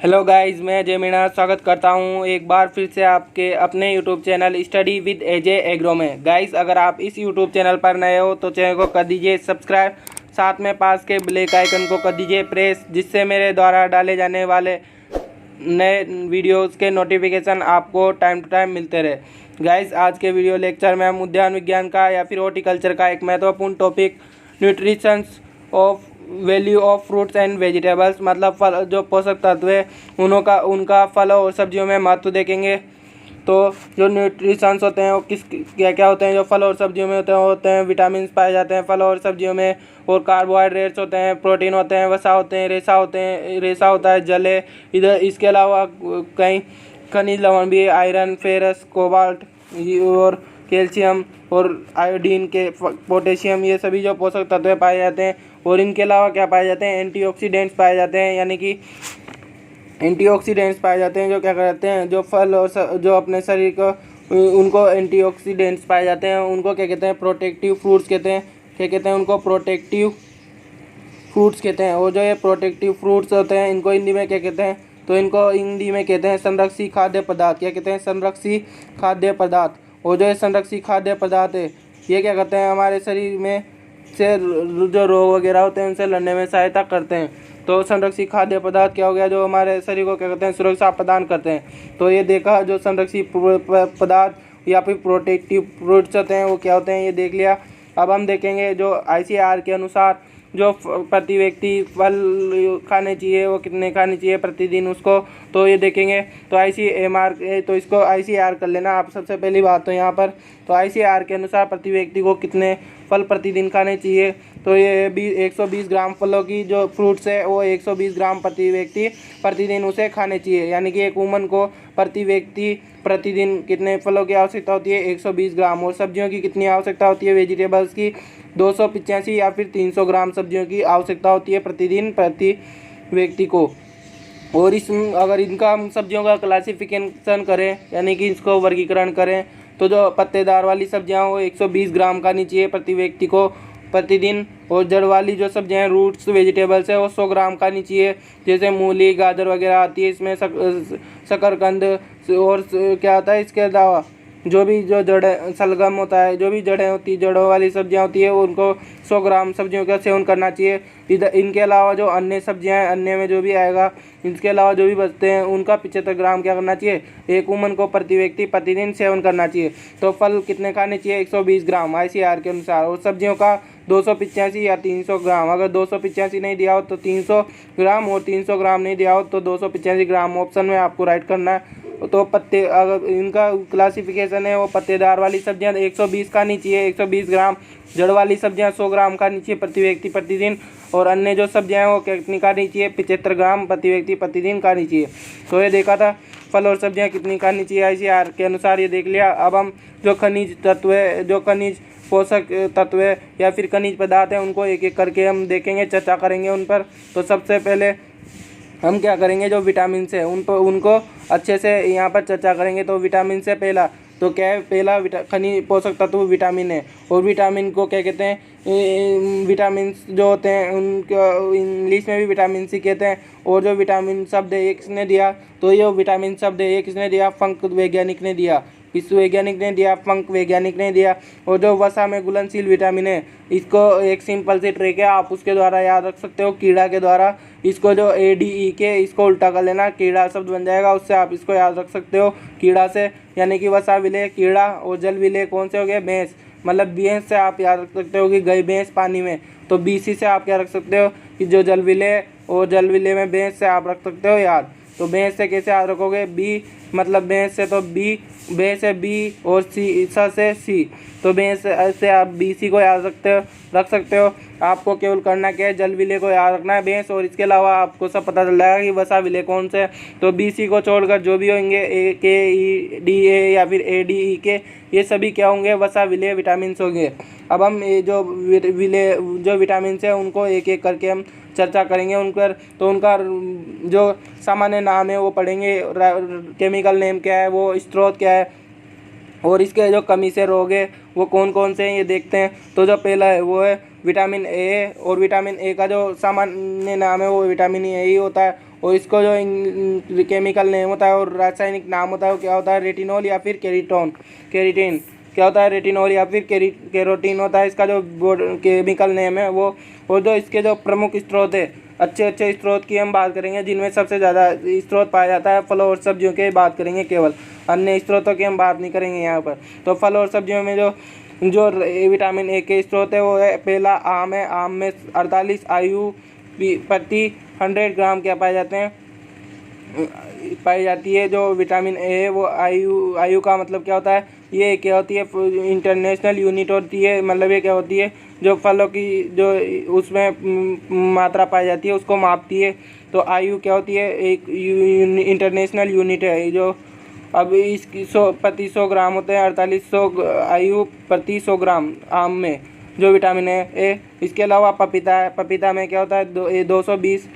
Hello guys, मैं जय मीणा स्वागत करता हूं एक बार फिर से आपके अपने YouTube channel study with AJ agro में। गाइस, अगर आप इस यूट्यूब चैनल पर नए हो तो चैनल को कर दीजिए सब्सक्राइब, साथ में पास के बेल आइकन को कर दीजिए प्रेस, जिससे मेरे द्वारा डाले जाने वाले नए वीडियोस के नोटिफिकेशन आपको टाइम टू टाइम मिलते रहे। गाइस, आज के वीडियो लेक्चर में हम उद्यान विज्ञान का या फिर हॉर्टिकल्चर का एक महत्वपूर्ण topic nutritions of value of fruits and vegetables, मतलब फल जो पोषक तत्व है उनका फलों और सब्जियों में महत्व देखेंगे। तो जो न्यूट्रिशंस होते हैं वो क्या क्या होते हैं, जो फल और सब्जियों में होते हैं विटामिन पाए जाते हैं फल और सब्जियों में, और कार्बोहाइड्रेट्स होते हैं, प्रोटीन होते हैं, वसा होते हैं, रेशा होता है, जल है इधर। इसके अलावा कई खनिज लवण भी है, आयरन, फेरस, कोबाल्ट और कैल्शियम और आयोडीन के पोटेशियम, ये सभी जो पोषक तत्व पाए जाते हैं। और इनके अलावा क्या पाए जाते हैं, एंटीऑक्सीडेंट्स पाए जाते हैं, यानी कि एंटीऑक्सीडेंट्स पाए जाते हैं जो क्या करते हैं, जो फल और जो अपने शरीर को उनको एंटीऑक्सीडेंट्स पाए जाते हैं, उनको क्या कहते हैं, प्रोटेक्टिव फ्रूट्स कहते हैं। क्या कहते हैं उनको, प्रोटेक्टिव फ्रूट्स कहते हैं। और जो ये प्रोटेक्टिव फ्रूट्स होते हैं इनको हिंदी में क्या कहते हैं, तो इनको हिंदी में कहते हैं संरक्षी खाद्य पदार्थ। क्या कहते हैं, संरक्षी खाद्य पदार्थ। और जो ये संरक्षी खाद्य पदार्थ है ये क्या करते हैं, हमारे शरीर में से जो रोग वगैरह होते हैं उनसे लड़ने में सहायता करते हैं। तो संरक्षी खाद्य पदार्थ क्या हो गया, जो हमारे शरीर को क्या करते हैं, सुरक्षा प्रदान करते हैं। तो ये देखा, जो संरक्षी पदार्थ या फिर प्रोटेक्टिव फ्रूट्स होते हैं वो क्या होते हैं, ये देख लिया। अब हम देखेंगे जो ICAR के अनुसार जो प्रति व्यक्ति फल खाने चाहिए वो कितने खाने चाहिए प्रतिदिन उसको, तो ये देखेंगे। तो ICMR, तो इसको ICAR कर लेना आप सबसे पहली बात। तो यहाँ पर तो ICAR के अनुसार प्रति व्यक्ति को कितने फल प्रतिदिन खाने चाहिए, तो ये 120 ग्राम फलों की जो फ्रूट्स है वो 120 ग्राम प्रति व्यक्ति प्रतिदिन उसे खाने चाहिए। यानी कि एक वुमन को प्रति व्यक्ति प्रतिदिन कितने फलों की आवश्यकता होती है, 120 ग्राम। और सब्जियों की कितनी आवश्यकता होती है, वेजिटेबल्स की 285 या फिर 300 ग्राम सब्जियों की आवश्यकता होती है प्रतिदिन प्रति व्यक्ति को। और अगर इनका हम सब्जियों का क्लासिफिकेशन करें, यानी कि इसको वर्गीकरण करें, तो जो पत्तेदार वाली सब्जियां वो 120 ग्राम खानी चाहिए प्रति व्यक्ति को प्रतिदिन। और जड़ वाली जो सब्जियां रूट्स वेजिटेबल्स है वो 100 ग्राम खानी चाहिए, जैसे मूली, गाजर वगैरह आती है इसमें, शकरकंद और क्या आता है इसके अलावा जो भी जो जड़ सलगम होता है, जो भी जड़ें होती जड़ों वाली सब्जियां होती है उनको 100 ग्राम सब्जियों का सेवन करना चाहिए। इधर इनके अलावा जो अन्य सब्जियां हैं, अन्य में जो भी आएगा, इसके अलावा जो भी बचते हैं उनका 75 ग्राम क्या करना चाहिए, एक वुमन को प्रति व्यक्ति प्रतिदिन सेवन करना चाहिए। तो फल कितने खाने चाहिए, 120 ग्राम ICAR के अनुसार। और सब्जियों का 285 या 300 ग्राम। अगर 285 नहीं दिया हो तो 300 ग्राम, और 300 ग्राम नहीं दिया हो तो 285 ग्राम ऑप्शन में आपको राइट करना है। तो पत्ते, अगर इनका क्लासिफिकेशन है वो पत्तेदार वाली सब्जियां 120 खानी चाहिए, 120 ग्राम। जड़ वाली सब्जियां 100 ग्राम खानी चाहिए प्रति व्यक्ति प्रतिदिन। और अन्य जो सब्जियां हैं वो कितनी खानी चाहिए, 75 ग्राम प्रति व्यक्ति प्रतिदिन खानी चाहिए। तो ये देखा था फल और सब्जियां कितनी खानी चाहिए ICAR के अनुसार, ये देख लिया। अब हम जो खनिज तत्व है, जो खनिज पोषक तत्व है या फिर खनिज पदार्थ है, उनको एक एक करके हम देखेंगे, चर्चा करेंगे उन पर। तो सबसे पहले हम क्या करेंगे, जो विटामिन है उनको अच्छे से यहाँ पर चर्चा करेंगे। तो विटामिन से पहला तो क्या है, पहला खनिज पोषक तत्व विटामिन है। और विटामिन को क्या कहते हैं, विटामिन जो होते हैं उनको इंग्लिश में भी विटामिन C कहते हैं। और जो विटामिन शब्द है ये किसने दिया, तो ये विटामिन शब्द है ये किसने दिया, फंक वैज्ञानिक ने दिया, विश्व वैज्ञानिक ने दिया, फंक वैज्ञानिक ने दिया। और जो वसा में घुलनशील विटामिन है, इसको एक सिंपल सी ट्रिक है, आप उसके द्वारा याद रख सकते हो, कीड़ा के द्वारा। इसको जो ADE इसको उल्टा कर लेना, कीड़ा शब्द बन जाएगा, उससे आप इसको याद रख सकते हो कीड़ा से, यानी कि वसा विलेय कीड़ा। और जल विलेय कौन से हो गए, भैंस, मतलब भैंस से आप याद रख सकते हो कि गई भैंस पानी में। तो BC से आप क्या रख सकते हो कि जो जल विलेय, और जल विलेय में भैंस से आप रख सकते हो याद। तो भैंस से कैसे याद रखोगे, B मतलब भैंस से, तो भैंस से B और स से C, तो भैंस से आप BC को याद रख सकते हो। आपको केवल करना क्या है, जल विलेय को याद रखना है भैंस, और इसके अलावा आपको सब पता चल जाएगा कि वसा विलेय कौन से। तो BC को छोड़कर जो भी होंगे AKEDA या फिर ADE ये सभी क्या होंगे, वसा विलेय विटामिन होंगे। अब हम ये जो विटामिन है उनको एक एक करके हम चर्चा करेंगे उन पर। तो उनका जो सामान्य नाम है वो पढ़ेंगे, केमिकल नेम क्या है, वो स्रोत क्या है, और इसके जो कमी से रोग है वो कौन कौन से हैं ये देखते हैं। तो जो पहला है वो है विटामिन ए, और विटामिन ए का जो सामान्य नाम है वो विटामिन ए ही होता है। और इसको जो केमिकल नेम होता है और रासायनिक नाम होता है वो क्या होता है, रेटिनॉल या फिर केराटिन। क्या होता है, रेटिनॉल या फिर केरोटीन होता है इसका जो केमिकल नेम है वो। और जो इसके जो प्रमुख स्रोत है, अच्छे स्रोत की हम बात करेंगे जिनमें सबसे ज़्यादा स्रोत पाया जाता है, फलों और सब्जियों की बात करेंगे केवल, अन्य स्रोतों की हम बात नहीं करेंगे यहाँ पर। तो फल और सब्जियों में जो विटामिन ए के स्रोत है वो है, पहला आम है। आम में 48 आयु प्रति 100 ग्राम क्या पाए जाते हैं, पाई जाती है। जो विटामिन ए है वो आयु का मतलब क्या होता है, ये क्या होती है, इंटरनेशनल यूनिट होती है। मतलब ये क्या होती है, जो फलों की जो उसमें मात्रा पाई जाती है उसको मापती है। तो आयु क्या होती है, एक इंटरनेशनल यूनिट है जो अब इसकी 100 प्रति 100 ग्राम होते हैं, 4800 आयु प्रति 100 ग्राम आम में जो विटामिन ए। इसके अलावा पपीता है, पपीता में क्या होता है, 2020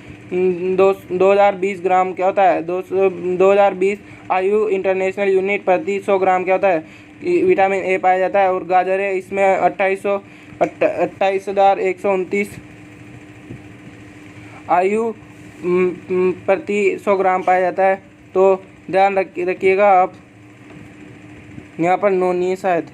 ग्राम क्या होता है, 2020 आयु इंटरनेशनल यूनिट प्रति 100 ग्राम क्या होता है, विटामिन ए पाया जाता है। और गाजर है, इसमें 28,129 आयु प्रति 100 ग्राम पाया जाता है। तो ध्यान रखिएगा आप, यहाँ पर नो नहीं है, शायद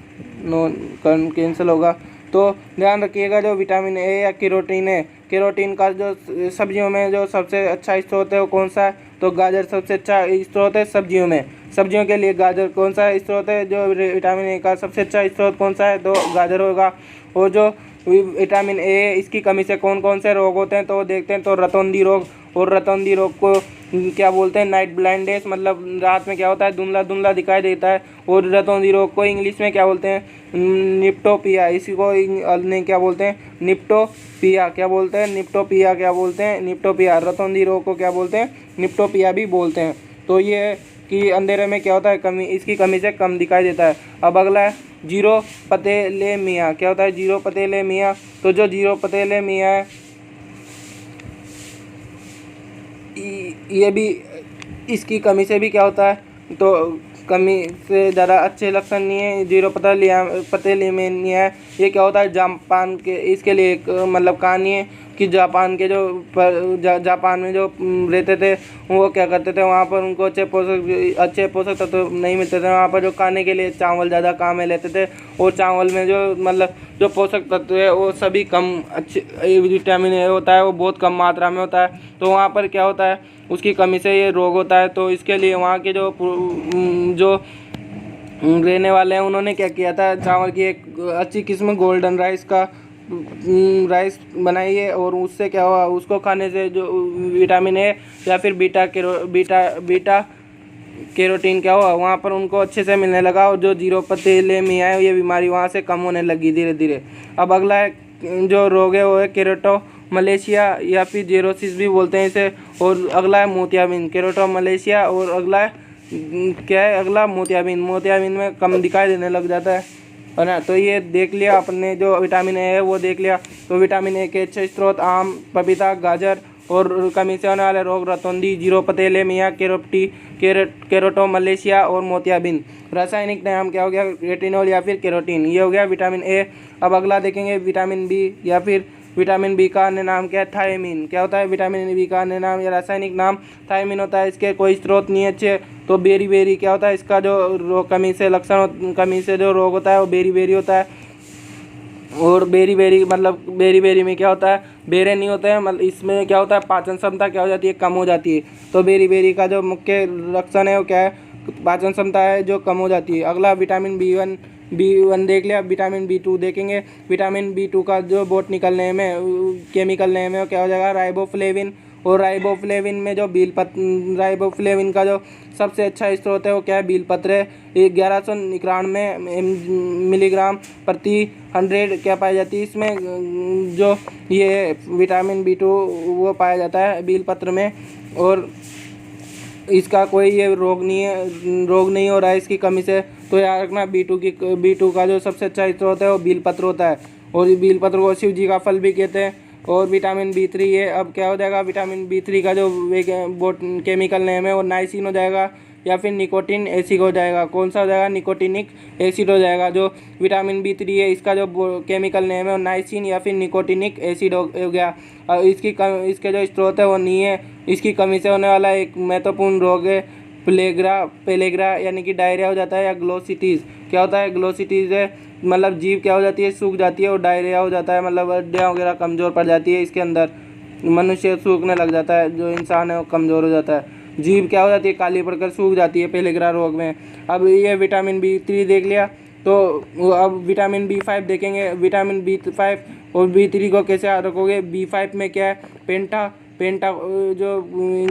नो कैंसिल होगा। तो ध्यान रखिएगा जो विटामिन ए या केरोटीन है, केरोटीन का जो सब्जियों में जो सबसे अच्छा स्रोत है वो कौन सा है, तो गाजर सबसे अच्छा स्रोत है सब्जियों में। सब्जियों के लिए गाजर कौन सा स्रोत है, जो विटामिन ए का सबसे अच्छा स्रोत कौन सा है, तो गाजर होगा। और जो विटामिन ए इसकी कमी से कौन कौन से रोग होते हैं तो देखते हैं। तो रतौंधी रोग, और रतौंधी रोग को क्या बोलते हैं, नाइट ब्लाइंडनेस, मतलब रात में क्या होता है, धुंधला धुंधला दिखाई देता है। और रतौंधी रोग को इंग्लिश में क्या बोलते हैं, निप्टोपिया। इसी को नहीं क्या बोलते हैं, निप्टोपिया क्या बोलते हैं, निप्टोपिया क्या बोलते हैं, निप्टोपिया। रतौंधी रोग को क्या बोलते हैं, निप्टोपिया भी बोलते हैं। तो ये कि अंधेरे में क्या होता है, कमी, इसकी कमी से कम दिखाई देता है। अब अगला है जीरोपथेलेमिया। क्या होता है जीरोपथेलेमिया, तो जो जीरोपथेलेमिया है ये भी इसकी कमी से भी क्या होता है, तो कमी से ज़्यादा अच्छे लक्षण नहीं है। जीरोपथेलेमिया है, ये क्या होता है, जापान के, इसके लिए एक मतलब कहानी है कि जापान के जो जापान में जो रहते थे वो क्या करते थे, वहाँ पर उनको अच्छे पोषक तत्व नहीं मिलते थे। वहाँ पर जो खाने के लिए चावल ज़्यादा काम में लेते थे, और चावल में जो मतलब जो पोषक तत्व है वो सभी कम, अच्छे विटामिन ए होता है वो बहुत कम मात्रा में होता है। तो वहाँ पर क्या होता है, उसकी कमी से ये रोग होता है। तो इसके लिए वहाँ के जो रहने वाले हैं उन्होंने क्या किया था, चावल की एक अच्छी किस्म गोल्डन राइस का राइस बनाई है। और उससे क्या हुआ, उसको खाने से जो विटामिन ए या फिर बीटा कैरोटीन क्या हुआ, वहाँ पर उनको अच्छे से मिलने लगा। और जो जीरोपथेलेमिया है ये बीमारी वहाँ से कम होने लगी धीरे धीरे। अब अगला है जो रोग है वो है केराटोमलेशिया या फिर जेरोसिस भी बोलते हैं इसे। और अगला है मोतियाबिंद, केराटोमलेशिया। और अगला है क्या है, अगला मोतियाबिंद में कम दिखाई देने लग जाता है ना। तो ये देख लिया आपने, जो विटामिन ए है वो देख लिया। तो विटामिन ए के अच्छे स्रोत आम, पपीता, गाजर। और कमी से होने वाले रोग रतौंधी, जीरोपथेलेमिया, केराटोमलेशिया और मोतियाबिंद। रासायनिक नाम क्या हो गया, रेटिनॉल या फिर केरोटीन, ये हो गया विटामिन ए। अब अगला देखेंगे विटामिन बी या फिर विटामिन बी का अन्य नाम क्या है, थायमीन। क्या होता है विटामिन बी का अन्य नाम या रासायनिक नाम, थायमीन होता है। इसके कोई स्रोत नहीं अच्छे। तो बेरी क्या होता है, इसका जो कमी से लक्षण, कमी से जो रोग होता है वो बेरी होता है। और मतलब बेरी में क्या होता है, बेरे नहीं होते हैं, मतलब इसमें क्या होता है, पाचन क्षमता क्या हो जाती है, कम हो जाती है। तो बेरी का जो मुख्य लक्षण है वो क्या है, पाचन क्षमता है जो कम हो जाती है। अगला विटामिन बी वन देख लिया। विटामिन बी2 देखेंगे। विटामिन बी2 का जो बोटनिकल नेम है, केमिकल नेम है वो क्या हो जाएगा, राइबोफ्लेविन। और राइबोफ्लेविन में जो राइबोफ्लेविन का जो सबसे अच्छा स्रोत है वो क्या है, बीलपत्र है। 1191 मिलीग्राम प्रति 100 क्या पाई जाती है इसमें, जो ये विटामिन बी2 वो पाया जाता है बीलपत्र में। और इसका कोई ये रोग नहीं हो रहा है इसकी कमी से। तो याद रखना बी2 का जो सबसे अच्छा स्रोत है वो बीलपत्र होता है। और बीलपत्र को शिव जी का फल भी कहते हैं। और विटामिन बी3 ये अब क्या हो जाएगा, विटामिन बी3 का जो केमिकल नेम है वो नाइसिन हो जाएगा। या फिर निकोटिन एसिड हो जाएगा। कौन सा हो जाएगा? निकोटिनिक एसिड हो जाएगा। जो विटामिन B3 है इसका जो केमिकल नेम है वो नाइसिन या फिर निकोटिनिक एसिड हो गया। और इसके जो स्रोत है वो नहीं है। इसकी कमी से होने वाला एक महत्वपूर्ण रोग है पेलेग्रा यानी कि डायरिया हो जाता है, या ग्लोसिटीज़। क्या होता है? ग्लोसिटीज़ है मतलब जीभ क्या हो जाती है? सूख जाती है, और डायरिया हो जाता है मतलब हड्डियाँ वगैरह कमज़ोर पड़ जाती है। इसके अंदर मनुष्य सूखने लग जाता है, जो इंसान है वो कमज़ोर हो जाता है। जीभ क्या हो जाती है? काली पड़कर सूख जाती है पेलेग्रा रोग में। अब ये विटामिन B3 देख लिया, तो अब विटामिन B5 देखेंगे। विटामिन B5 और B3 को कैसे याद रखोगे? B5 में क्या है? पेंटा जो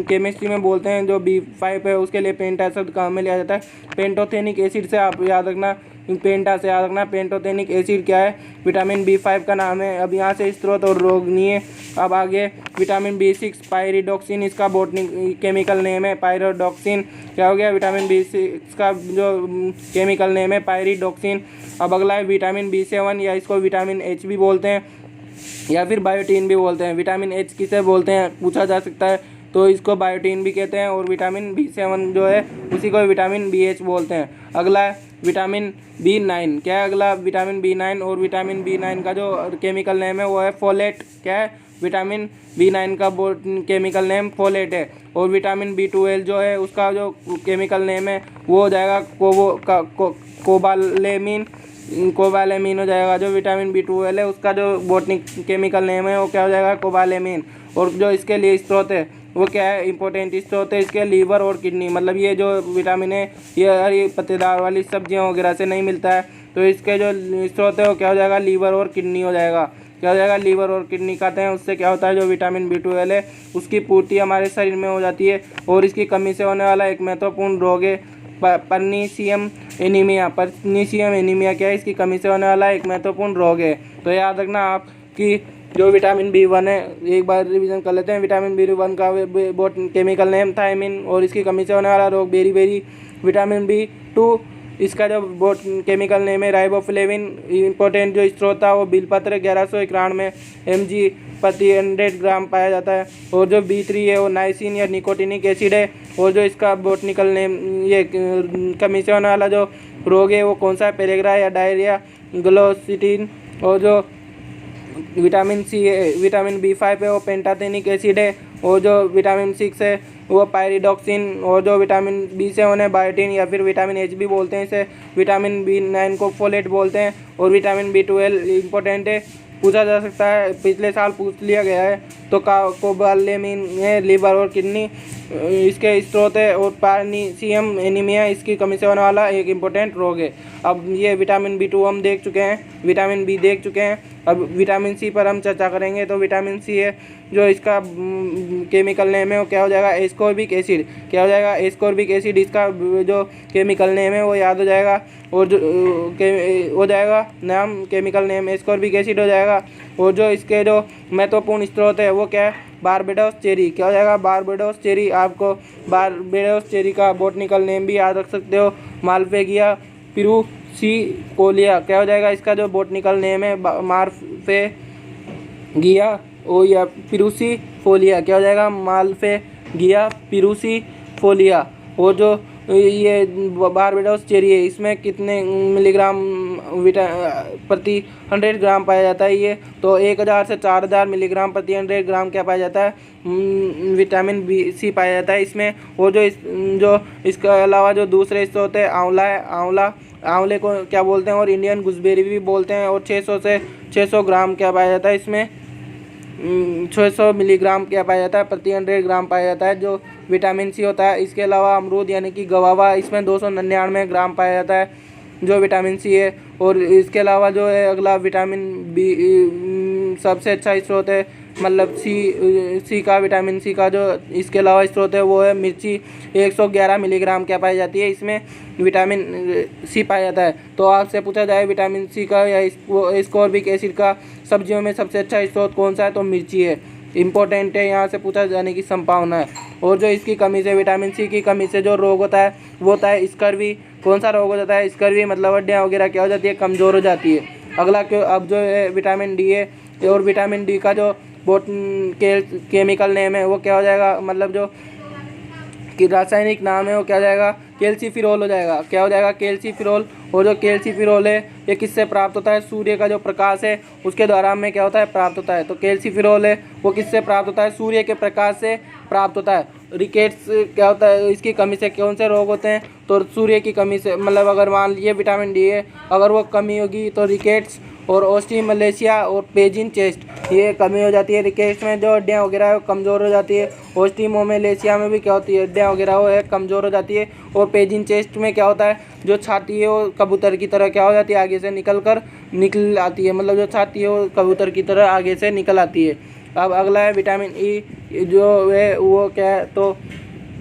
केमिस्ट्री में बोलते हैं, जो B5 है उसके लिए पेंटा शब्द काम में लिया जाता है। पेंटोथेनिक एसिड से आप याद रखना, पेंटा से याद रखना। पेंटोथेनिक एसिड क्या है? विटामिन B5 का नाम है। अब यहाँ से स्रोत और रोग नहीं है। अब आगे विटामिन B6 पायरिडोक्सिन, इसका बोटनिक केमिकल नेम है पायरिडोक्सिन। क्या हो गया? विटामिन B6 का जो केमिकल नेम है पायरिडोक्सिन। अब अगला है विटामिन B7, या इसको विटामिन H भी बोलते हैं या फिर बायोटीन भी बोलते हैं। विटामिन H किसे बोलते हैं पूछा जा सकता है, तो इसको बायोटीन भी कहते हैं। और विटामिन B7 जो है उसी को विटामिन BH बोलते हैं। अगला है विटामिन B9। क्या है अगला? Vitamin B9। और विटामिन B9 का जो केमिकल नेम है वो है फोलेट। क्या है? विटामिन B9 का केमिकल नेम फोलेट है। और विटामिन B12 जो है उसका जो केमिकल नेम है वो हो जाएगा कोबालेमिन हो जाएगा। जो विटामिन B12 है उसका जो बोटनिक केमिकल नेम है वो क्या हो जाएगा? कोबालेमिन। और जो इसके लिए स्रोत है वो क्या है? इंपॉर्टेंट स्रोत है इसके लीवर और किडनी। मतलब ये जो विटामिन है ये हरी पत्तेदार वाली सब्जियां वगैरह से नहीं मिलता है, तो इसके जो स्रोत है वो क्या हो जाएगा? लीवर और किडनी हो जाएगा। क्या हो जाएगा? लीवर और किडनी खाते हैं, उससे क्या होता है? जो विटामिन B12 है उसकी पूर्ति हमारे शरीर में हो जाती है, और इसकी कमी से होने वाला एक महत्वपूर्ण रोग है पर्नीशियम एनीमिया। पर्नीशियम एनीमिया क्या है? इसकी कमी से होने वाला एक महत्वपूर्ण रोग है। तो याद रखना आप कि जो विटामिन B1 है, एक बार रिवीजन कर लेते हैं। विटामिन B1 का केमिकल नेम थायमिन, और इसकी कमी से होने वाला रोग बेरी। विटामिन B2 इसका जो केमिकल नेम है राइबोफ्लेविन। इंपॉर्टेंट जो स्रोत था वो बिलपत्र 1191 mg प्रति 100 ग्राम पाया जाता है। और जो B3 है वो नाइसिन या निकोटिनिक एसिड है। और जो इसका बोटनिकल नेम ये कमी से होने वाला जो रोग है वो कौन सा है? पेलेग्रा या डायरिया ग्लोसिटीन। और जो विटामिन C है, विटामिन B5 है वो पेंटाथेनिक एसिड है। और जो विटामिन 6 है वो पायरिडोक्सिन। और जो विटामिन B7 है बायोटीन या फिर विटामिन H भी बोलते हैं इसे। विटामिन B9 को फोलेट बोलते हैं। और विटामिन B12 इम्पोर्टेंट है, पूछा जा सकता है, पिछले साल पूछ लिया गया है। तो कोबालेमिन है लीवर और किडनी इसके स्रोत है। और पर्नीशियम एनीमिया इसकी कमी से होने वाला एक इम्पोर्टेंट रोग है। अब ये विटामिन B2 हम देख चुके हैं, विटामिन B देख चुके हैं। अब विटामिन C पर हम चर्चा करेंगे। तो विटामिन C है जो इसका केमिकल नेम है वो क्या हो जाएगा? Ascorbic acid. क्या हो जाएगा? एस्कॉर्बिक एसिड इसका जो केमिकल नेम है वो याद हो जाएगा। और जो हो जाएगा नाम केमिकल नेम एस्कॉर्बिक एसिड हो जाएगा। और जो इसके जो महत्वपूर्ण स्रोत है वो क्या है? Barbados cherry. क्या हो जाएगा? Barbados cherry. आपको बारबेडोस चेरी का बोटनिकल नेम भी याद रख सकते हो, माल्पेगिया पिरुसिकोलिया। क्या हो जाएगा? इसका जो बोटनिकल नेम है मार्फेगिया ओ या पिरुसिफोलिया। क्या हो जाएगा? माल्पेगिया पिरुसिफोलिया। और जो ये बारबेडोस चेरी है इसमें कितने मिलीग्राम प्रति 100 ग्राम पाया जाता है? ये तो 1000 से 4000 मिलीग्राम प्रति 100 ग्राम क्या पाया जाता है? विटामिन C पाया जाता है इसमें। और जो इसके अलावा जो दूसरे स्रोत है आंवला है। आंवले को क्या बोलते हैं? और इंडियन गुसबेरी भी बोलते हैं। और 600 से 600 ग्राम क्या पाया जाता है इसमें? 600 मिलीग्राम क्या पाया जाता है? प्रति 100 ग्राम पाया जाता है जो विटामिन C होता है। इसके अलावा अमरूद यानी कि गवावा, इसमें 299 ग्राम पाया जाता है जो विटामिन C है। और इसके अलावा जो है अगला विटामिन B सबसे अच्छा स्रोत है, मतलब सी का विटामिन C का जो इसके अलावा स्रोत है वो है मिर्ची। 111 मिलीग्राम क्या पाई जाती है इसमें? विटामिन C पाया जाता है। तो आपसे पूछा जाए विटामिन C का या एस्कॉर्बिक एसिड का सब्जियों में सबसे अच्छा स्रोत कौन सा है? तो मिर्ची है। इम्पोर्टेंट है, यहाँ से पूछा जाने की संभावना है। और जो इसकी कमी से, विटामिन C की कमी से जो रोग होता है वो होता है स्कर्वी। कौन सा रोग हो जाता है? स्कर्वी, मतलब हड्डियाँ वगैरह क्या हो जाती है? कमज़ोर हो जाती है। अगला क्यों अब जो है विटामिन D है, और विटामिन D का जो केमिकल नेम है वो क्या हो जाएगा? मतलब जो कि रासायनिक नाम है वो क्या हो जाएगा, कैल्सीफिरोल हो जाएगा। क्या हो जाएगा, कैल्सीफिरोल। और जो कैल्सीफिरोल है ये किससे प्राप्त होता है, सूर्य का जो प्रकाश है उसके द्वारा हमें क्या होता है, प्राप्त होता है। तो कैल्सीफिरोल है वो किससे प्राप्त होता है, सूर्य के प्रकाश से प्राप्त होता है। रिकेट्स क्या होता है, इसकी कमी से कौन से रोग होते हैं, तो सूर्य की कमी से, मतलब अगर मान लीजिए विटामिन डी है, अगर वो कमी होगी तो रिकेट्स और ओस्टिमलेशिया और पेजिन चेस्ट ये कमी हो जाती है। रिकेट्स में जो हड्डियाँ वगैरह है वो कमज़ोर हो जाती है। ओस्टिमोमेलेशिया में भी क्या होती है, हड्डियाँ वगैरह वो है कमज़ोर हो जाती है। और पेजिन चेस्ट में क्या होता है, जो छाती है वो कबूतर की तरह क्या हो जाती है, आगे से निकल आती है, मतलब जो छाती है वो कबूतर की तरह आगे से निकल आती है। अब अगला है विटामिन ई, जो है वो क्या है, तो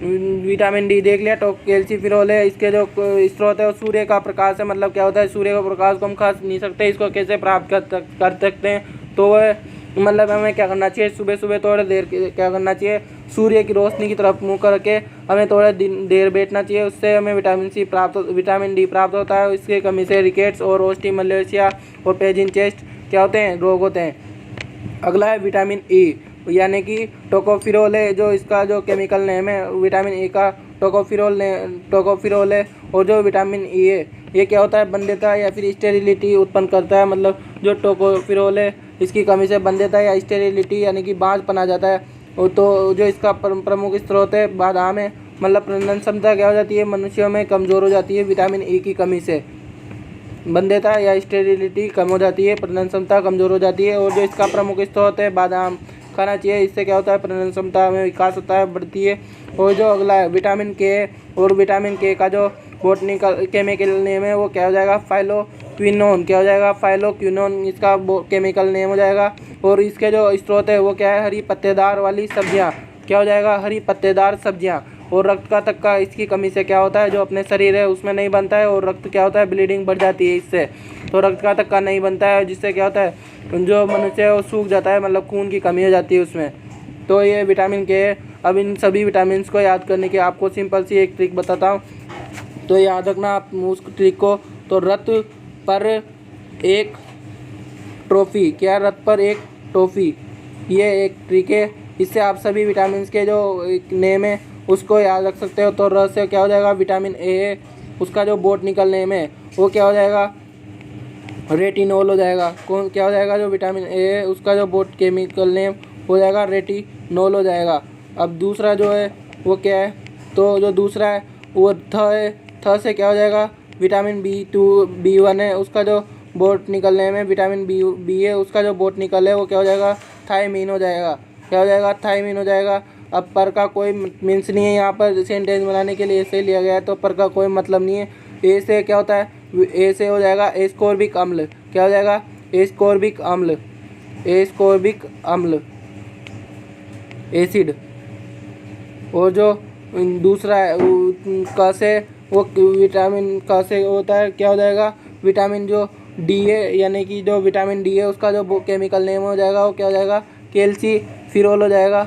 विटामिन डी देख लिया। तो कैल्सीफिरोल है, इसके जो स्रोत है वो सूर्य का प्रकाश है। मतलब क्या होता है, सूर्य का प्रकाश को हम खा नहीं सकते, इसको कैसे प्राप्त कर सकते हैं, तो वह मतलब हमें क्या करना चाहिए, सुबह सुबह थोड़ी देर क्या करना चाहिए, सूर्य की रोशनी की तरफ मुँह करके हमें थोड़ा देर बैठना चाहिए। उससे हमें विटामिन डी प्राप्त होता है। इसकी कमी से रिकेट्स और ओस्टिमलेशिया और पेजिन चेस्ट क्या होते हैं, रोग होते हैं। अगला है विटामिन ई, यानी कि टोकोफिरोल है, जो इसका जो केमिकल नेम है विटामिन ई का टोकोफिरोल है। और जो विटामिन ई है ये क्या होता है, बंध्यता या फिर स्टेरिलिटी उत्पन्न करता है। मतलब जो टोकोफिरोल है इसकी कमी से बंध्यता या स्टेरिलिटी यानी कि बांझपन आ जाता है। और तो जो इसका प्रमुख स्रोत है बादाम है, मतलब प्रजनन क्षमता क्या हो जाती है, मनुष्यों में कमज़ोर हो जाती है विटामिन ई की कमी से। बंध्यता या स्टेरिलिटी कम हो जाती है, प्रजनन क्षमता कमज़ोर हो जाती है। और जो इसका प्रमुख स्रोत है बादाम खाना चाहिए, इससे क्या होता है, प्रजनन क्षमता में विकास होता है, बढ़ती है। और जो अगला है विटामिन के, और विटामिन के का जो बोटनिकल केमिकल नेम है वो क्या हो जाएगा, फाइलोक्विनोन। क्या हो जाएगा, फाइलोक्विनोन इसका केमिकल नेम हो जाएगा। और इसके जो स्रोत है वो क्या है, हरी पत्तेदार वाली सब्जियाँ। क्या हो जाएगा, हरी पत्तेदार सब्जियाँ। और रक्त का थक्का इसकी कमी से क्या होता है, जो अपने शरीर है उसमें नहीं बनता है, और रक्त क्या होता है, ब्लीडिंग बढ़ जाती है इससे। तो रक्त का थक्का नहीं बनता है, जिससे क्या होता है, जो मनुष्य है वो सूख जाता है, मतलब खून की कमी हो जाती है उसमें। तो ये विटामिन के है। अब इन सभी विटामिन को याद करने की आपको सिंपल सी एक ट्रिक बताता हूँ, तो याद रखना आप उस ट्रिक को। तो रथ पर एक ट्रॉफी, क्या, रथ पर एक टॉफ़ी, ये एक ट्रिक है। इससे आप सभी विटामिन के जो नेम है उसको याद रख सकते हो। तो र से क्या हो जाएगा, विटामिन ए है, उसका जो बोटनिकल नेम है वो क्या हो जाएगा, रेटिनोल हो जाएगा। कौन क्या हो जाएगा, जो विटामिन ए है उसका जो बोट केमिकल नेम हो जाएगा रेटिनोल हो जाएगा। अब दूसरा जो है वो क्या है, तो जो दूसरा है वो है। थ से क्या हो जाएगा, विटामिन B1 है, उसका जो बोटनिकल नेम है विटामिन बी है, उसका जो बोटनिकल है वो क्या हो जाएगा, थायमीन हो जाएगा। क्या हो जाएगा, थायमीन हो जाएगा। अब पर का कोई मीन्स नहीं है, यहाँ पर सेंटेंस बनाने के लिए ऐसे लिया गया है, तो पर का कोई मतलब नहीं है। ए से क्या होता है, ए से हो जाएगा एस्कोर्बिक अम्ल। क्या हो जाएगा, एस्कोर्बिक अम्ल, एस्कोर्बिक अम्ल, एसिड। और जो दूसरा है क से, वो विटामिन क से होता है, क्या हो जाएगा, विटामिन जो डी है, यानी कि जो विटामिन डी है उसका जो केमिकल नेम हो जाएगा वो क्या हो जाएगा, कैल्सीफिरोल हो जाएगा,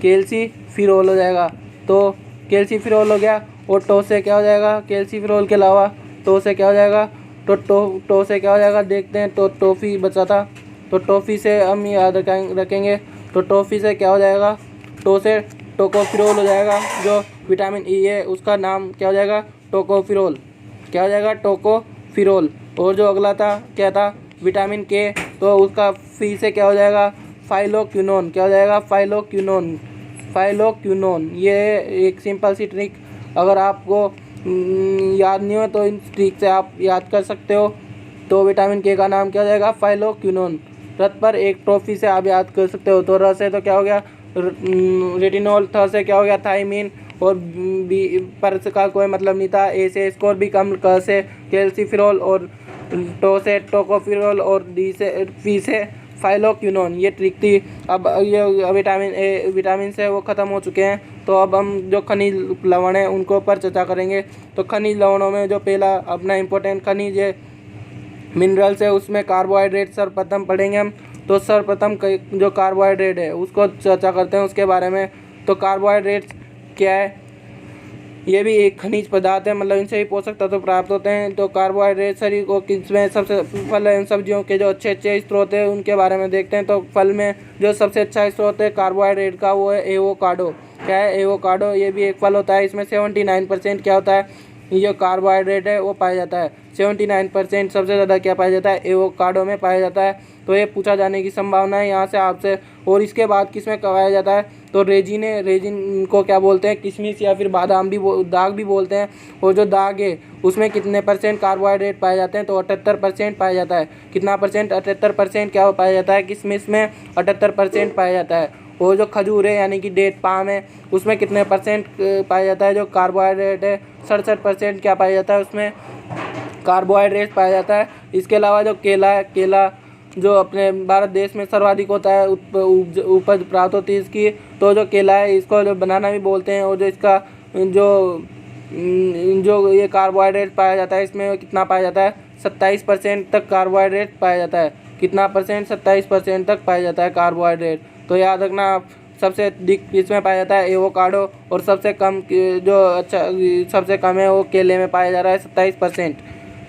कैल्सीफिरोल हो जाएगा। तो कैल्सीफिरोल हो गया। और टो से क्या हो जाएगा, कैल्सीफिरोल के अलावा टो से क्या हो जाएगा, तो टो से क्या हो जाएगा, देखते हैं। तो टॉफ़ी बचा था, तो टॉफ़ी से हम याद रखेंगे। तो टॉफ़ी से क्या हो जाएगा, टो से टोकोफिरोल हो जाएगा। जो विटामिन ई है उसका नाम क्या हो जाएगा, टोकोफिरोल। क्या हो जाएगा, टोकोफिरोल। और जो अगला था क्या था, विटामिन के, तो उसका फी से क्या हो जाएगा, फाइलोक्विनोन। क्या हो जाएगा, फाइलोक्विनोन, फाइलोक्विनोन। ये एक सिंपल सी ट्रिक, अगर आपको याद नहीं हो तो इन ट्रिक से आप याद कर सकते हो। तो विटामिन के का नाम क्या हो जाएगा, फाइलोक्विनोन। रथ पर एक ट्रॉफी से आप याद कर सकते हो। तो र से तो क्या हो गया, रेटिनोल। थ से क्या हो गया, थायमीन। और बी पर का कोई मतलब नहीं था। ए से एस्कोर्बिक अम्ल, क से कैल्सीफिरोल, और टो से टोकोफिरोल, और डी से पी से फाइलोक्विनोन। ये ट्रिक थी। अब ये विटामिन से वो ख़त्म हो चुके हैं। तो अब हम जो खनिज लवण हैं उनको पर चर्चा करेंगे। तो खनिज लवणों में जो पहला अपना इम्पोर्टेंट खनिज है, मिनरल्स है, उसमें कार्बोहाइड्रेट सर्वप्रथम पढ़ेंगे हम। तो सर्वप्रथम जो कार्बोहाइड्रेट है उसको चर्चा करते हैं उसके बारे में। तो कार्बोहाइड्रेट्स क्या है, ये भी एक खनिज पदार्थ है, मतलब इनसे ही पोषक तत्व प्राप्त होते हैं। तो कार्बोहाइड्रेट शरीर को किसमें सबसे, फल एवं सब्जियों के जो अच्छे अच्छे स्रोत है उनके बारे में देखते हैं। तो फल में जो सबसे अच्छा स्रोत है कार्बोहाइड्रेट का वो है एवोकाडो। क्या है, एवोकाडो, ये भी एक फल होता है। इसमें 79% क्या होता है, ये जो कार्बोहाइड्रेट है वो पाया जाता है। 79% सबसे ज़्यादा क्या पाया जाता है, एवोकाडो में पाया जाता है। तो ये पूछा जाने की संभावना है यहाँ से आपसे। और इसके बाद किस में पाया जाता है, तो रेजिन है। रेजिन को क्या बोलते हैं, किशमिश या फिर बादाम भी दाग भी बोलते हैं। और जो दाग है उसमें कितने परसेंट कार्बोहाइड्रेट पाए जाते हैं, तो 78% पाया जाता है। कितना परसेंट, 78% क्या पाया जाता है, किशमिश में 78% पाया जाता है। और जो खजूर है यानी कि डेट पाम है, उसमें कितने परसेंट पाया जाता है, जो कार्बोहाइड्रेट है 67% क्या पाया जाता है, उसमें कार्बोहाइड्रेट पाया जाता है। इसके अलावा जो केला है, केला जो अपने भारत देश में सर्वाधिक होता है, उपज प्राप्त होती है इसकी। तो जो केला है इसको जो बनाना भी बोलते हैं। और जो इसका जो ये कार्बोहाइड्रेट पाया जाता है, इसमें कितना पाया जाता है, 27% तक कार्बोहाइड्रेट पाया जाता है। कितना परसेंट, 27% तक पाया जाता है कार्बोहाइड्रेट। तो याद रखना आप, सबसे अधिक इसमें पाया जाता है एवोकाडो, और सबसे कम जो सबसे कम है वो केले में पाया जा रहा है 27%।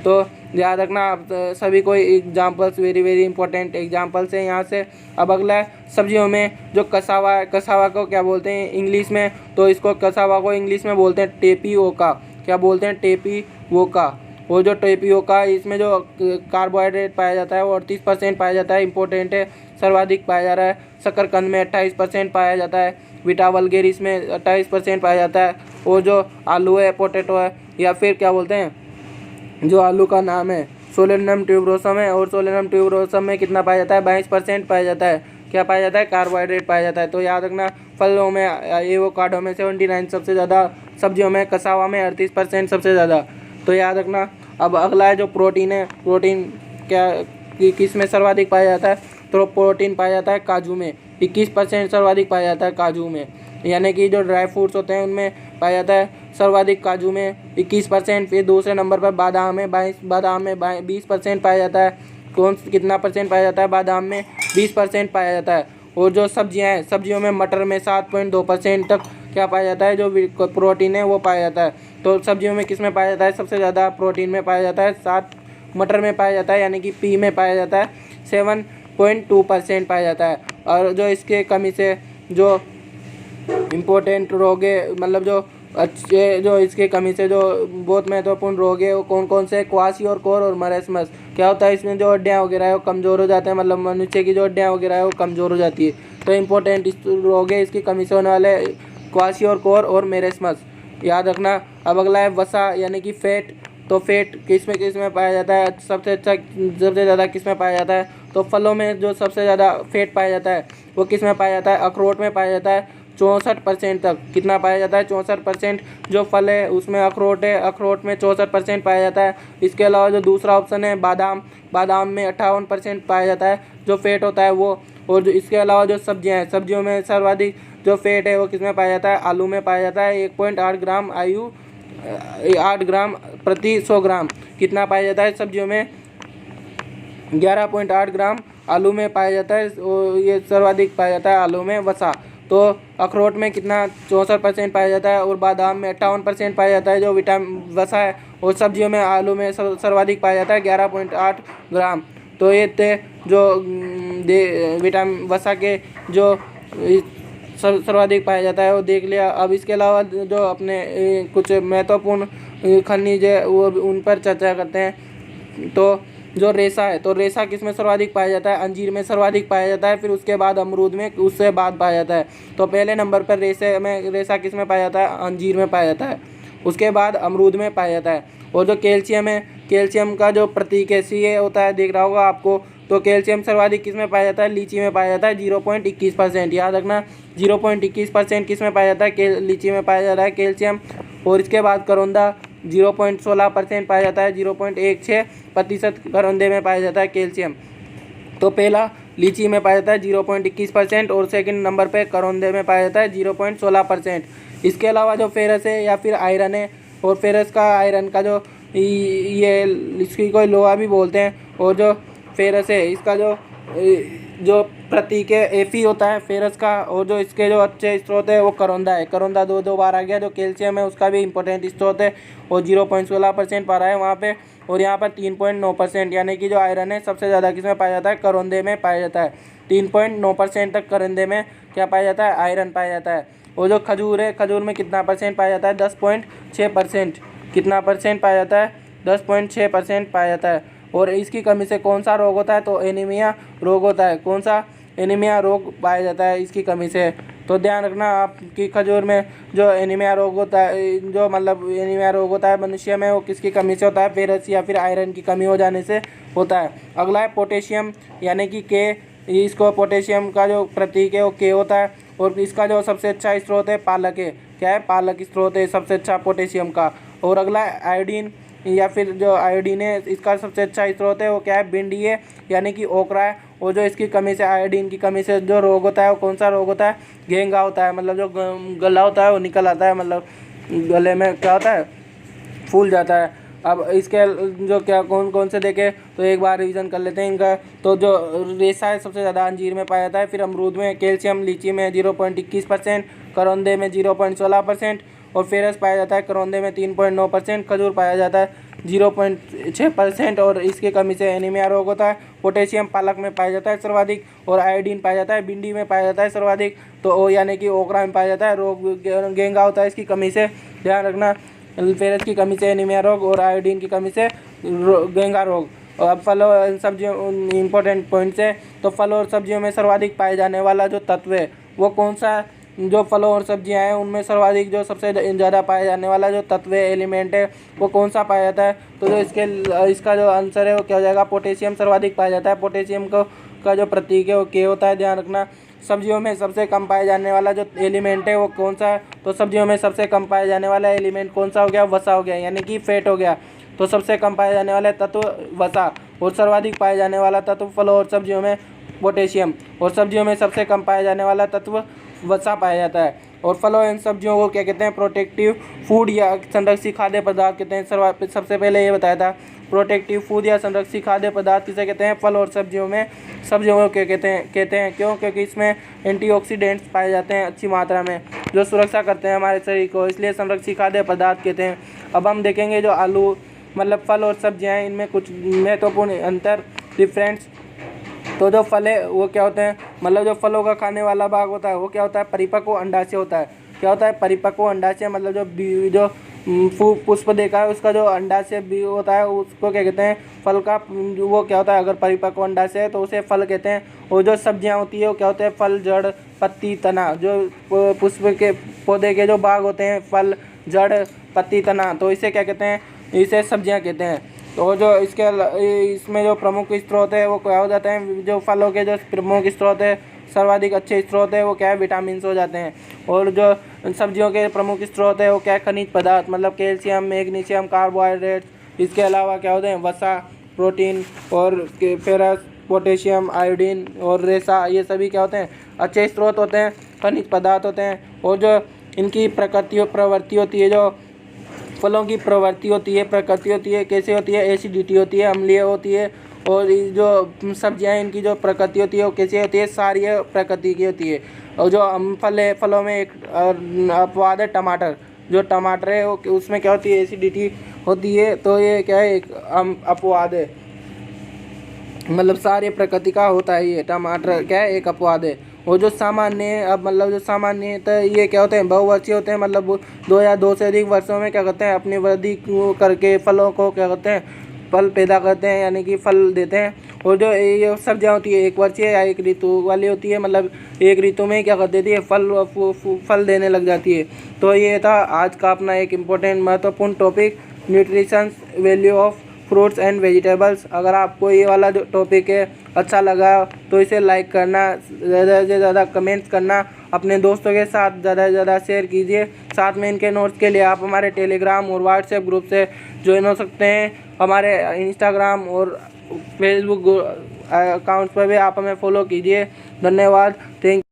तो याद रखना आप सभी को examples, very very important examples हैं यहाँ से। अब अगला है सब्जियों में जो कसावा है, कसावा को क्या बोलते हैं इंग्लिश में, तो इसको कसावा को इंग्लिश में बोलते हैं टेपिओका। क्या बोलते हैं, टेपिओका। वो जो टेपिओका, इसमें जो कार्बोहाइड्रेट पाया जाता है वो 38% पाया जाता है, इंपॉर्टेंट है, सर्वाधिक पाया जा रहा है। शकरकंद में 28% पाया जाता है। विटा वल्गेरिस में 28% पाया जाता है। और जो आलू है, पोटैटो है, या फिर क्या बोलते हैं, जो आलू का नाम है सोलेनम ट्यूबरोसम है, और सोलेनम ट्यूबरोसम में कितना पाया जाता है, 22% पाया जाता है। क्या पाया जाता है, कार्बोहाइड्रेट पाया जाता है। तो याद रखना, फलों में एवोकाडो में 79 सबसे ज़्यादा, सब्जियों में कसावा में 38% सबसे ज़्यादा। तो याद रखना। अब अगला है जो प्रोटीन है, प्रोटीन क्या किस में सर्वाधिक पाया जाता है, तो प्रोटीन पाया जाता है काजू में, 21% सर्वाधिक पाया जाता है काजू में। यानी कि जो ड्राई फ्रूट्स होते हैं उनमें पाया जाता है सर्वाधिक काजू में 21%। फिर दूसरे नंबर पर बादाम में 20% पाया जाता है। कितना परसेंट पाया जाता है, बादाम में 20% पाया जाता है। और जो सब्जियां हैं, सब्जियों में मटर में 7.2% तक क्या पाया जाता है, जो प्रोटीन है वो पाया जाता है। तो सब्जियों में किस में पाया जाता है, सबसे ज़्यादा प्रोटीन में पाया जाता है, 7 मटर में पाया जाता है, यानी कि पी में पाया जाता है, 7.2% पाया जाता है। और जो इसके कमी से जो इम्पोर्टेंट रोग है, मतलब जो अच्छे, जो इसके कमी से जो बहुत महत्वपूर्ण रोग है वो कौन कौन से, क्वाशियोर और मरेस्मस। क्या होता है, इसमें जो हड्डियाँ वगैरह है वो कमज़ोर हो जाते हैं, मतलब मनुष्य की जो हड्डियाँ वगैरह है वो कमज़ोर हो जाती है। तो इम्पोर्टेंट रोग है इसकी कमी से होने वाले, क्वाशियोर और मेरेस्मस, याद रखना। अब अगला है वसा यानी कि फैट। तो फैट किस में पाया जाता है, सबसे ज़्यादा किस में पाया जाता है, तो फलों में जो सबसे ज़्यादा फैट पाया जाता है वो किस में पाया जाता है, अखरोट में पाया जाता है, 64% तक। कितना पाया जाता है, 64%। जो फल है उसमें अखरोट है, अखरोट में 64% पाया जाता है। इसके अलावा जो दूसरा ऑप्शन है बादाम, बादाम में 58% पाया जाता है जो फैट होता है वो। और जो इसके अलावा जो सब्जियां हैं, सब्जियों में सर्वाधिक जो फैट है वो किस में पाया जाता है, आलू में पाया जाता है, 1.8 ग्राम 8 ग्राम प्रति 100 ग्राम। कितना पाया जाता है सब्जियों में, 11.8 ग्राम आलू में पाया जाता है। और ये सर्वाधिक पाया जाता है आलू में वसा। तो अखरोट में कितना, 64% पाया जाता है। और बादाम में 58% पाया जाता है जो विटामिन वसा है। और सब्जियों में आलू में सर्वाधिक पाया जाता है 11.8 ग्राम। तो ये थे जो विटामिन वसा के जो सर्वाधिक पाया जाता है वो देख लिया। अब इसके अलावा जो अपने कुछ महत्वपूर्ण खनिज है वो उन पर चर्चा करते हैं। तो जो रेशा है, तो रेशा किस में सर्वाधिक पाया जाता है, अंजीर में सर्वाधिक पाया जाता है। फिर उसके बाद अमरूद में, उससे बाद पाया जाता है। तो पहले नंबर पर रेशा किस में पाया जाता है, अंजीर में पाया जाता है। उसके बाद अमरूद में पाया जाता है। और जो कैल्शियम है, कैल्शियम का जो प्रतीक है CA होता है, दिख रहा होगा आपको। तो कैल्शियम सर्वाधिक किस में पाया जाता है, लीची में पाया जाता है, 0.21%। याद रखना, 0.21% किस में पाया जाता है, लीची में पाया जाता है कैल्शियम। और इसके बाद करौंदा 0.16% पाया जाता है, 0.16% करौंदे में पाया जाता है कैल्शियम। तो पहला लीची में पाया जाता है 0.21% और सेकंड नंबर पे करौंदे में पाया जाता है 0.16%। इसके अलावा जो फेरस है या फिर आयरन है, और फेरस का आयरन का जो ये इसकी कोई लोहा भी बोलते हैं। और जो फेरस है इसका जो प्रतीक है Fe होता है फेरस का। और जो इसके जो अच्छे स्रोत है वो करौंदा है, करौंदा दो बार आ गया। जो कैल्शियम है उसका भी इंपॉर्टेंट स्रोत है और 0.16% पा रहा है वहाँ पे। और यहाँ पर 3.9%, यानी कि जो आयरन है सबसे ज़्यादा किस में पाया जाता है, करौंदे में पाया जाता है। 3.9% तक करौंदे में क्या पाया जाता है, आयरन पाया जाता है। वो जो खजूर है, खजूर में कितना परसेंट पाया जाता है? 10.6%। कितना परसेंट पाया जाता है? 10.6% पाया जाता है। और इसकी कमी से कौन सा रोग होता है? तो एनीमिया रोग होता है। कौन सा? एनीमिया रोग पाया जाता है इसकी कमी से। तो ध्यान रखना आपकी खजूर में जो एनीमिया रोग होता है, जो मतलब एनीमिया रोग होता है मनुष्य में, वो किसकी कमी से होता है? फेरस या फिर आयरन की कमी हो जाने से होता है। अगला है पोटेशियम यानी कि के। इसको पोटेशियम का जो प्रतीक है वो के होता है। और इसका जो सबसे अच्छा स्रोत है पालक है। क्या है? पालक स्रोत है सबसे अच्छा पोटेशियम का। और अगला है आयोडीन या फिर जो आयोडीन है, इसका सबसे अच्छा स्रोत है वो क्या है? भिंडी है यानी कि ओकरा है। और जो इसकी कमी से, आयोडीन की कमी से जो रोग होता है वो कौन सा रोग होता है? घेंगा होता है। मतलब जो गला होता है वो निकल आता है, मतलब गले में क्या होता है? फूल जाता है। अब इसके जो क्या कौन कौन से देखे तो एक बार रिवीजन कर लेते हैं इनका। तो जो रेशा है सबसे ज़्यादा अंजीर में पाया जाता है, फिर अमरूद में, कैल्शियम लीची में 0.21%, करौंदे में 0.16% और फेरस पाया जाता है करौंदे में 3.9%, खजूर पाया जाता है 0.6% और इसकी कमी से एनीमिया रोग होता है। पोटेशियम पालक में पाया जाता है सर्वाधिक और आयोडीन पाया जाता है भिंडी में पाया जाता है सर्वाधिक। तो ओ यानी कि ओकरा में पाया जाता है। रोग घेंगा होता है इसकी कमी से, ध्यान रखना। फेरस की कमी से एनीमिया रोग और आयोडीन की कमी से घेंगा रोग। और अब फल और सब्जियों इंपॉर्टेंट पॉइंट्स है। तो फल और सब्जियों में सर्वाधिक पाए जाने वाला जो तत्व है वो कौन सा है? जो फलों और सब्जियां हैं उनमें सर्वाधिक जो सबसे ज़्यादा पाया जाने वाला जो तत्व है, एलिमेंट है, वो कौन सा पाया जाता है? तो जो इसका जो आंसर है वो क्या हो जाएगा? पोटेशियम सर्वाधिक पाया जाता है। पोटेशियम को का जो प्रतीक है वो के होता है, ध्यान रखना। सब्जियों में सबसे कम पाए जाने वाला जो एलिमेंट है वो कौन सा है? तो सब्जियों में सबसे कम पाए जाने वाला एलिमेंट कौन सा हो गया? वसा हो गया, यानी कि फैट हो गया। तो सबसे कम पाए जाने वाला तत्व वसा और सर्वाधिक पाए जाने वाला तत्व फलों और सब्जियों में पोटेशियम। और सब्जियों में सबसे कम पाए जाने वाला तत्व वसा पाया जाता है। और फलों एवं सब्जियों को क्या कहते हैं? प्रोटेक्टिव फूड या संरक्षित खाद्य पदार्थ कहते हैं। सबसे पहले ये बताया था, प्रोटेक्टिव फूड या संरक्षित खाद्य पदार्थ किसे कहते हैं? फल और सब्जियों में। सब्जियों को क्या कहते हैं क्यों? क्योंकि इसमें एंटीऑक्सीडेंट्स पाए जाते हैं अच्छी मात्रा में, जो सुरक्षा करते हैं हमारे शरीर को, इसलिए संरक्षित खाद्य पदार्थ कहते हैं। अब हम देखेंगे जो आलू मतलब फल और सब्जियां हैं, इनमें कुछ महत्वपूर्ण अंतर, डिफरेंस। तो जो फल है वो क्या होते हैं? मतलब जो फलों का खाने वाला भाग होता है वो क्या होता है? परिपक्व अंडाशय होता है। क्या होता है? परिपक्व अंडाशय। मतलब जो पुष्प देखा है उसका जो अंडाशय भी होता है उसको क्या कहते हैं? फल का वो क्या होता है? अगर परिपक्व अंडाशय है तो उसे फल कहते हैं। और जो सब्जियां होती है वो क्या होते हैं? फल, जड़, पत्ती, तना। जो पुष्प के पौधे के जो भाग होते हैं, फल, जड़, पत्ती, तना, तो इसे क्या कहते हैं? इसे सब्जियां कहते हैं। तो जो इसमें जो प्रमुख स्रोत है वो क्या हो जाते हैं? जो फलों के जो प्रमुख स्रोत है, सर्वाधिक अच्छे स्रोत है वो क्या है? विटामिन हो जाते हैं। और जो सब्जियों के प्रमुख स्रोत है वो क्या है? खनिज पदार्थ, मतलब कैल्शियम, मैग्नीशियम, कार्बोहाइड्रेट्स। इसके अलावा क्या होते हैं? वसा, प्रोटीन और फेरस, पोटेशियम, आयोडीन और रेशा, ये सभी क्या होते हैं? अच्छे स्रोत होते हैं, खनिज पदार्थ होते हैं। और जो इनकी प्रवृत्ति होती है, जो फलों की प्रवृत्ति होती है, प्रकृति होती है, कैसे होती है? एसिडिटी होती है, अम्लीय होती है। और जो सब्जियां इनकी जो प्रकृति होती है वो कैसे होती है? क्षारीय प्रकृति की होती है। और जो फल है, फलों में एक अपवाद है टमाटर। जो टमाटर है वो उसमें क्या होती है? एसिडिटी होती है। तो ये क्या है? एक अपवाद है, मतलब सारी प्रकृति का होता है ये टमाटर, क्या है? एक अपवाद है। और जो सामान्य है, अब मतलब जो सामान्य है तो ये क्या होते हैं? बहुवर्षीय होते हैं, मतलब 2 या 2 से अधिक वर्षों में क्या करते हैं? अपनी वृद्धि करके फलों को क्या करते हैं? फल पैदा करते हैं, यानी कि फल देते हैं। और जो ये सब्जियां होती है एक वर्षीय या एक ऋतु वाली होती है, मतलब एक ऋतु में क्या कर देती है? फल देने लग जाती है। तो ये था आज का अपना एक इम्पोर्टेंट महत्वपूर्ण topic, nutrition value of fruits and vegetables. अगर आपको ये वाला जो टॉपिक है अच्छा लगा तो इसे लाइक करना, ज़्यादा से ज़्यादा कमेंट्स करना, अपने दोस्तों के साथ ज़्यादा से ज़्यादा शेयर कीजिए। साथ में इनके नोट्स के लिए आप हमारे टेलीग्राम और व्हाट्सएप ग्रुप से ज्वाइन हो सकते हैं। हमारे इंस्टाग्राम और फेसबुक अकाउंट्स पर भी आप हमें फॉलो कीजिए। धन्यवाद, थैंक